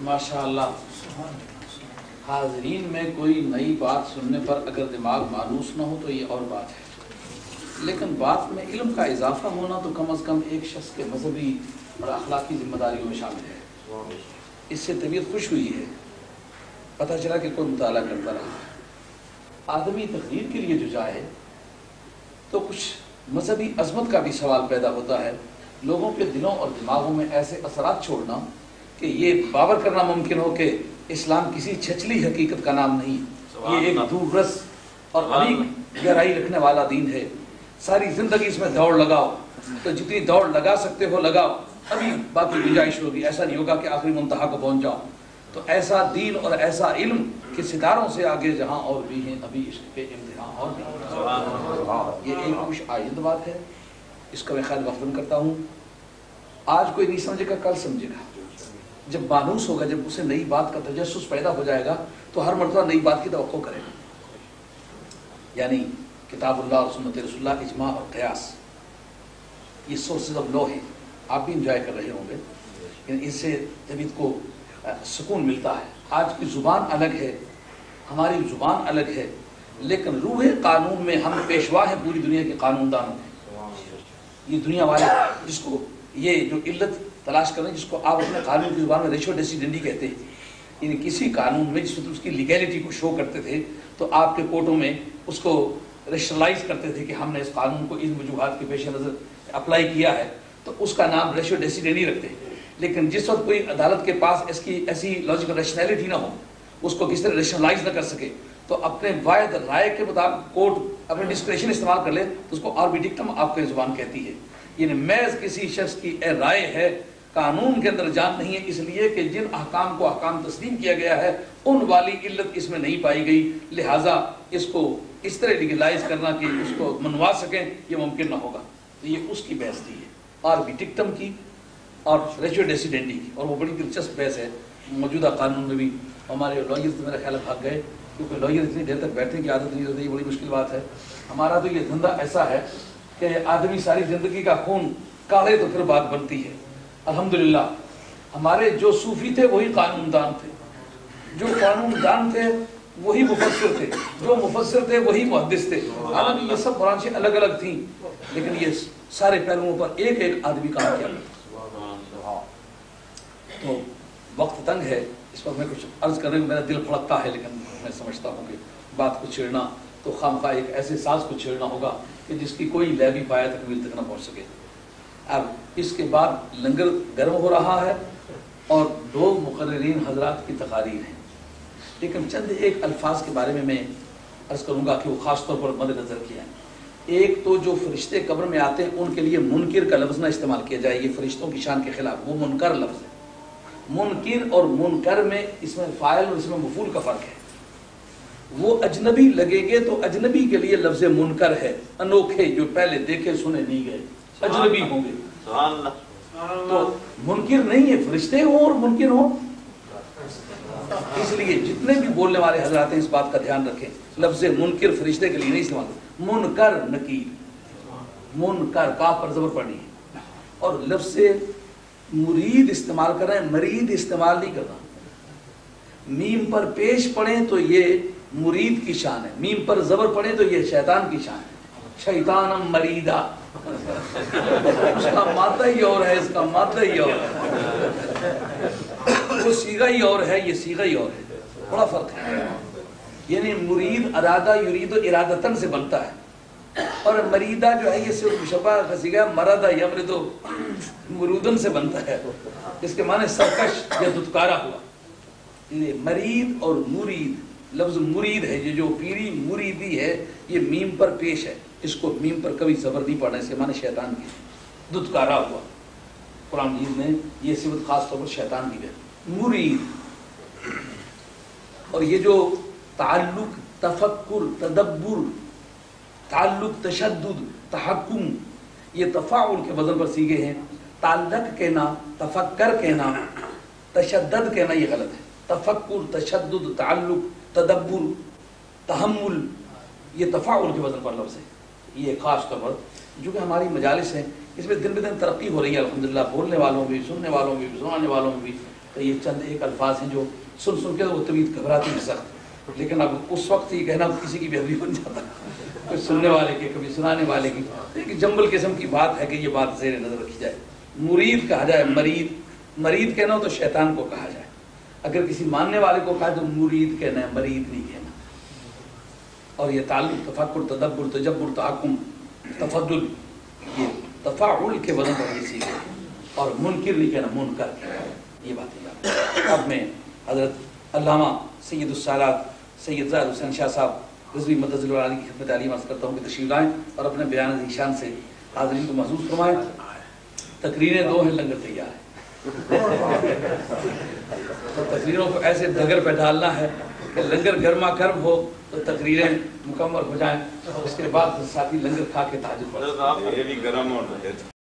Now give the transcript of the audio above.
ماشاءاللہ. حاضرین میں کوئی نئی بات سننے پر اگر دماغ مانوس نہ ہو تو یہ اور بات ہے، لیکن بات میں علم کا اضافہ ہونا تو کم از کم ایک شخص کے مذہبی اور اخلاقی ذمہ داریوں میں شامل ہے. اس سے طبیعت خوش ہوئی ہے، پتہ چلا کہ کوئی مطالعہ کرتا رہا ہے. آدمی تقریر کے لیے جو جائے تو کچھ مذہبی عظمت کا بھی سوال پیدا ہوتا ہے. لوگوں کے دلوں اور دماغوں میں ایسے اثرات چھوڑنا کہ یہ باور کرنا ممکن ہو کہ اسلام کسی چھچلی حقیقت کا نام نہیں، یہ ایک دور رس اور عمیق گہرائی رکھنے والا دین ہے. ساری زندگی اس میں دوڑ لگاؤ تو جتنی دوڑ لگا سکتے ہو لگاؤ، ابھی باقی گنجائش ہوگی. ایسا نہیں ہوگا کہ آخری منتہا کو پہنچ جاؤ. تو ایسا دین اور ایسا علم کہ ستاروں سے آگے جہاں اور بھی ہیں ابھی اس کے امتحان اور بھی. یہ ایک خوش آئند بات ہے، اس کا میں خیال وقفن کرتا ہوں. آج کوئی نہیں سمجھے گا، کل سمجھے گا. جب مانوس ہوگا، جب اسے نئی بات کا تجسس پیدا ہو جائے گا تو ہر مرتبہ نئی بات کی توقع کرے گا. یعنی کتاب اللہ اور سنت رسول اللہ، اجماع اور قیاس، یہ سورسز آف لا ہیں. آپ بھی انجوائے کر رہے ہوں گے، لیکن اس سے طبیعت کو سکون ملتا ہے. آج کی زبان الگ ہے، ہماری زبان الگ ہے، لیکن روح قانون میں ہم پیشوا ہیں پوری دنیا کے قانون دانوں کے. یہ دنیا والے جس کو یہ جو علت تلاش کریں، جس کو آپ اپنے قانون کی زبان میں ریشو ڈیسیڈنڈی کہتے ہیں، یعنی کسی قانون میں جس میں اس کی لیگیلٹی کو شو کرتے تھے تو آپ کے کورٹوں میں اس کو ریشنلائز کرتے تھے کہ ہم نے اس قانون کو ان وجوہات کے پیش نظر اپلائی کیا ہے، تو اس کا نام ریشو ڈیسیڈنڈی رکھتے ہیں. لیکن جس وقت کوئی عدالت کے پاس اس کی ایسی لاجیکل ریشنلٹی نہ ہو، اس کو کس طرح ریشنلائز نہ کر سکے، تو اپنے واحد رائے کے مطابق کورٹ اپنے ڈسکریشن استعمال کر لے تو اس کو آربیٹکٹم آپ کی زبان کہتی ہے. یعنی محض کسی شخص کی رائے ہے، قانون کے اندر جان نہیں ہے، اس لیے کہ جن احکام کو احکام تسلیم کیا گیا ہے ان والی علت اس میں نہیں پائی گئی، لہٰذا اس کو اس طرح لیگلائز کرنا کہ اس کو منوا سکیں یہ ممکن نہ ہوگا. تو یہ اس کی بحث تھی، آربیٹکٹم کی اور ریشو ڈیسیڈنڈی کی. اور وہ بڑی دلچسپ بحث ہے. موجودہ قانون میں بھی ہمارے لائر تو میرا خیال بھاگ گئے، کیونکہ لائر اتنی دیر تک بیٹھنے کی عادت نہیں ہوتی، یہ بڑی مشکل بات ہے. ہمارا تو یہ دھندا ایسا ہے کہ آدمی ساری زندگی کا خون کاڑے تو پھر بات بنتی ہے. الحمدللہ ہمارے جو صوفی تھے وہی قانون دان تھے، جو قانون دان تھے وہی مفسر تھے، جو مفسر تھے وہی محدث تھے. حالانکہ یہ سب برانچیں الگ الگ تھیں، لیکن یہ سارے پہلوؤں پر ایک ایک آدمی کام کیا. تو وقت تنگ ہے، اس پر میں کچھ عرض کرنے کو میرا دل پھڑکتا ہے، لیکن میں سمجھتا ہوں کہ بات کو چھیڑنا تو خامخواہ ایک ایسے ساز کو چھیڑنا ہوگا کہ جس کی کوئی لے بھی پایا تکمیل تک نہ پہنچ سکے. اب اس کے بعد لنگر گرم ہو رہا ہے اور دو مقررین حضرات کی تقاریر ہیں، لیکن چند ایک الفاظ کے بارے میں عرض کروں گا کہ وہ خاص طور پر مد نظر کیا ہے. ایک تو جو فرشتے قبر میں آتے ہیں ان کے لیے منکر کا لفظ نہ استعمال کیا جائے، یہ فرشتوں کی شان کے خلاف، وہ منکر لفظ ہے. منکر اور منکر میں اس میں فاعل اور اس میں مفعول کا فرق ہے. وہ اجنبی لگیں گے تو اجنبی کے لیے لفظ منکر ہے، انوکھے جو پہلے دیکھے سنے نہیں گئے اجنبی ہوں گے. تو منکر نہیں ہے فرشتے ہوں اور منکر ہوں. اس لیے جتنے بھی بولنے والے حضرات ہیں اس بات کا دھیان رکھیں، لفظ منکر فرشتے کے لیے نہیں استعمال. منکر نکیر، منکر کاف پر زبر پڑنی ہے. اور لفظ مرید استعمال کر رہے ہیں، مرید استعمال نہیں کرنا. میم پر پیش پڑھیں تو یہ مرید کی شان ہے، میم پر زبر پڑھیں تو یہ شیطان کی شان ہے. شیطانم مریدہ، اس کا مادہ ہی اور ہے، اس کا مادہ ہی اور ہے، وہ صیغہ ہی اور ہے، یہ صیغہ ہی اور ہے، بڑا فرق ہے. یعنی مرید ارادہ یرید و ارادتن سے بنتا ہے، اور مریدہ جو ہے یہ صرف مشبہ کا صیغہ مرادہ یمرد مرودن سے بنتا ہے، اس کے معنی سرکش یا دتکارا ہوا. یہ مرید اور مرید، لفظ مرید ہے یہ جو پیری مریدی ہے یہ میم پر پیش ہے، اس کو میم پر کبھی زبر نہیں پڑھنا، اس کے معنی شیطان کی دتکارا ہوا. قرآن مجید نے یہ صفت خاص طور پر شیطان کی ہے، مرید. اور یہ جو تعلق، تفکر، تدبر، تعلق، تشدد، تحکم، یہ تفاعل کے وزن پر سیگے ہیں. تعلق کہنا، تفکر کہنا، تشدد کہنا یہ غلط ہے. تفکر، تشدد، تعلق، تدبر، تحمل یہ تفاعل کے وزن پر لفظ ہے. یہ خاص طور پر جو کہ ہماری مجالس ہیں اس میں دن بدن ترقی ہو رہی ہے الحمدللہ، بولنے والوں بھی، سننے والوں بھی، سنانے والوں بھی تو یہ چند ایک الفاظ ہیں جو سن سن کے وہ طبیعت گھبراتی ہے سخت، لیکن اب اس وقت یہ کہنا کسی کی بھی ابھی بن جاتا، کوئی سننے والے کی کبھی سنانے والے کی، ایک جنبل قسم کی بات ہے کہ یہ بات زیر نظر رکھی جائے۔ مرید کہا جائے، مرید کہنا ہو تو شیطان کو کہا جائے، اگر کسی ماننے والے کو کہا تو مرید کہنا ہے، مرید نہیں کہنا۔ اور یہ تعلق تفکر، تدبر، تجبر، تحکم، تفضل، یہ تفاعل کے وزن پر یہ سیکھے، اور منکر نہیں کہنا، منکر کہنا، یہ باتیں یاد رکھیں۔ اب میں حضرت علامہ سید السادات سید زاہد حسین شاہ صاحب رضوی مدد العالی کی خدمت عالی عرض کرتا ہوں کہ تشریف لائیں اور اپنے بیان ذیشان سے حاضرین کو محظوظ فرمائیں۔ تقریریں 2 ہیں، لنگر تیار ہے، اور تقریروں کو ایسے دگر پہ ڈالنا ہے کہ لنگر گرما گرم ہو تو تقریریں مکمل ہو جائیں، اس کے بعد ساتھی لنگر کھا کے تہجد پڑھیں۔